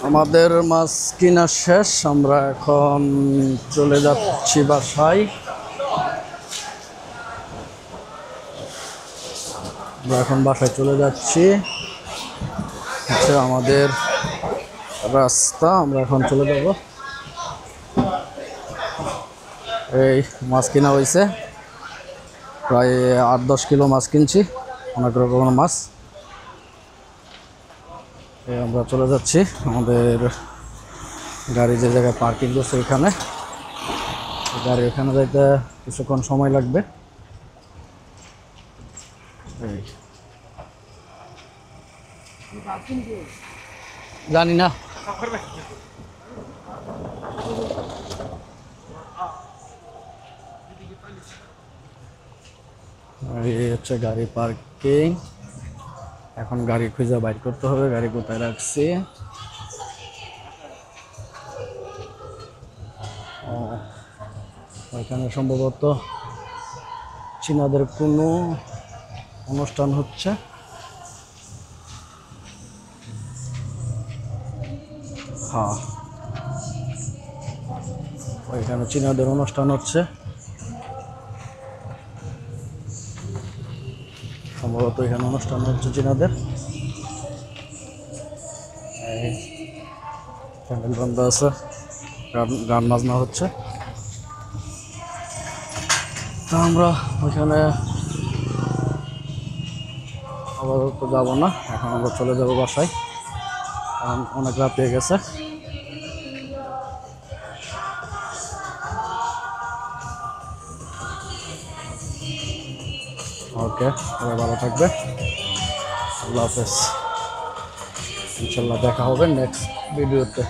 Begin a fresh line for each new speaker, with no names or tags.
আমাদের মাছ কিনা শেষ, আমরা এখন চলে যাচ্ছি বাসায়। আমরা এখন বাসায় চলে যাচ্ছি, হচ্ছে আমাদের রাস্তা। আমরা এখন চলে যাব। এই মাছ কিনা হয়েছে, প্রায় 8-10 কিলো মাছ কিনছি, অনেক রকমের মাছ। আমরা চলে যাচ্ছি, আমাদের গাড়ি যে জায়গায় পার্কিং করছে এখানে, গাড়ি এখানে যাইতে কিছুক্ষণ সময় লাগবে। জানি না, এই হচ্ছে গাড়ি পার্কিং। এখন গাড়ি খুঁজে বাইর করতে হবে, গাড়ি কোথায় রাখছি। এখানে সম্ভবত চীনাদের কোনো অনুষ্ঠান হচ্ছে। হ্যাঁ, ওইখানে চীনাদের অনুষ্ঠান হচ্ছে সম্ভবত, এখানে অনুষ্ঠান হচ্ছে চীনাদের। প্যান্ডেল বন্ধ আছে, গান বাজনা হচ্ছে। তা আমরা ওইখানে আপাতত যাবো না, এখন আমরা চলে যাবো বাসায়, কারণ অনেক রাত হয়ে গেছে। ওকে, সবাই ভালো থাকবে, আল্লাহ হাফেজ। ইনশাল্লাহ দেখা হবে নেক্সট ভিডিওতে।